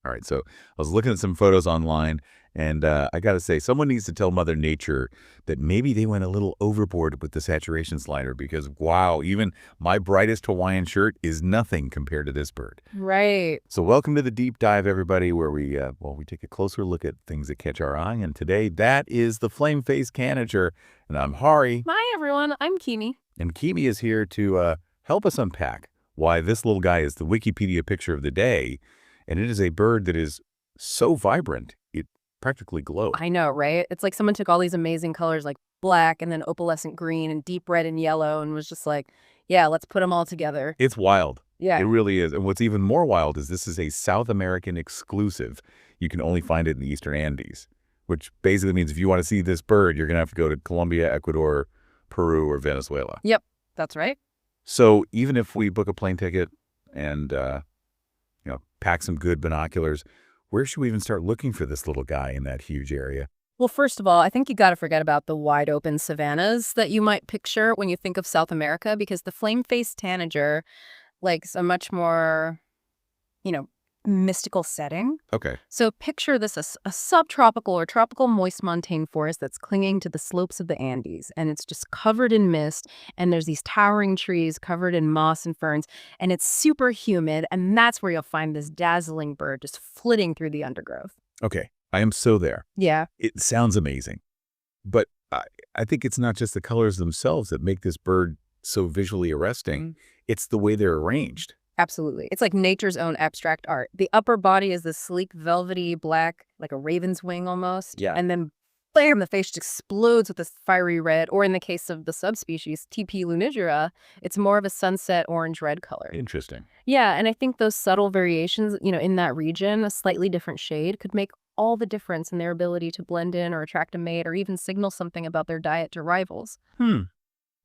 All right, so I was looking at some photos online, and I got to say, someone needs to tell Mother Nature that maybe they went a little overboard with the saturation slider because, wow, even my brightest Hawaiian shirt is nothing compared to this bird. Right. So welcome to the deep dive, everybody, where we take a closer look at things that catch our eye. And today, that is the flame-faced tanager. And I'm Hari. Hi, everyone. I'm Kimi. And Kimi is here to help us unpack why this little guy is the Wikipedia picture of the day. And it is a bird that is so vibrant, it practically glows. I know, right? It's like someone took all these amazing colors like black and then opalescent green and deep red and yellow and was just like, yeah, let's put them all together. It's wild. Yeah. It really is. And what's even more wild is this is a South American exclusive. You can only find it in the Eastern Andes, which basically means if you want to see this bird, you're going to have to go to Colombia, Ecuador, Peru, or Venezuela. Yep, that's right. So even if we book a plane ticket and pack some good binoculars, where should we even start looking for this little guy in that huge area? Well, first of all, I think you got to forget about the wide open savannas that you might picture when you think of South America, because the flame-faced tanager likes a much more, mystical setting. Okay. So picture this as a subtropical or tropical moist montane forest that's clinging to the slopes of the Andes, and it's just covered in mist, and there's these towering trees covered in moss and ferns, and it's super humid, and that's where you'll find this dazzling bird just flitting through the undergrowth. Okay. I am so there. Yeah. It sounds amazing. But I think it's not just the colors themselves that make this bird so visually arresting. It's the way they're arranged. Absolutely. It's like nature's own abstract art. The upper body is this sleek, velvety black, like a raven's wing almost. Yeah. And then bam, the face just explodes with this fiery red. Or in the case of the subspecies, TP lunigera, it's more of a sunset orange-red color. Interesting. Yeah, and I think those subtle variations, in that region, a slightly different shade, could make all the difference in their ability to blend in or attract a mate or even signal something about their diet to rivals.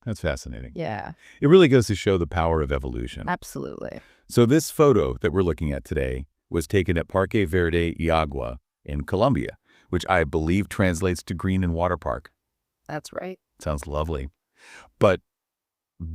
That's fascinating. Yeah. It really goes to show the power of evolution. Absolutely. So this photo that we're looking at today was taken at Parque Verde y Agua in Colombia, which I believe translates to green and water park. That's right. Sounds lovely. But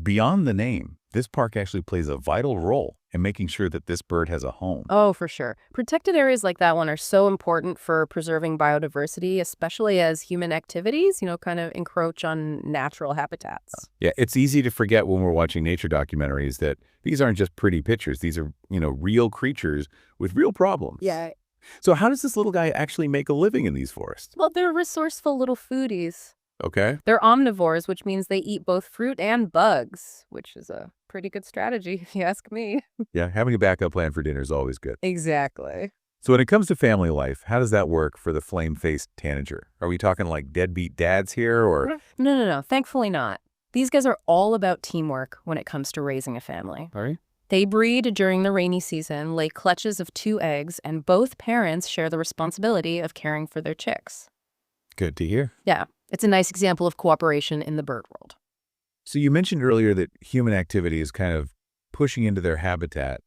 beyond the name, this park actually plays a vital role in making sure that this bird has a home. Oh, for sure. Protected areas like that one are so important for preserving biodiversity, especially as human activities, kind of encroach on natural habitats. Yeah, it's easy to forget when we're watching nature documentaries that these aren't just pretty pictures. These are, real creatures with real problems. Yeah. So how does this little guy actually make a living in these forests? Well, they're resourceful little foodies. Okay. They're omnivores, which means they eat both fruit and bugs, which is a pretty good strategy, if you ask me. Yeah, having a backup plan for dinner is always good. Exactly. So when it comes to family life, how does that work for the flame-faced tanager? Are we talking like deadbeat dads here, or? No. Thankfully not. These guys are all about teamwork when it comes to raising a family. All right. They breed during the rainy season, lay clutches of 2 eggs, and both parents share the responsibility of caring for their chicks. Good to hear. Yeah, it's a nice example of cooperation in the bird world. So you mentioned earlier that human activity is kind of pushing into their habitat.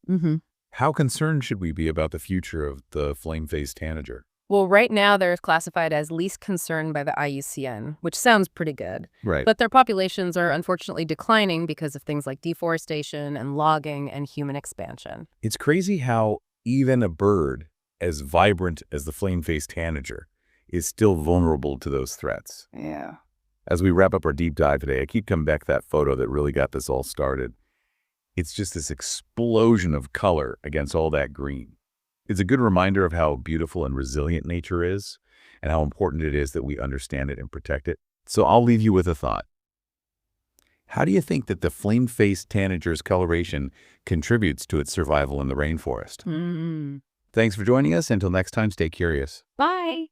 How concerned should we be about the future of the flame-faced tanager? Well, right now they're classified as least concerned by the IUCN, which sounds pretty good. Right. But their populations are unfortunately declining because of things like deforestation and logging and human expansion. It's crazy how even a bird as vibrant as the flame-faced tanager is still vulnerable to those threats. Yeah. As we wrap up our deep dive today, I keep coming back to that photo that really got this all started. It's just this explosion of color against all that green. It's a good reminder of how beautiful and resilient nature is and how important it is that we understand it and protect it. So I'll leave you with a thought. How do you think that the flame-faced tanager's coloration contributes to its survival in the rainforest? Thanks for joining us. Until next time, stay curious. Bye.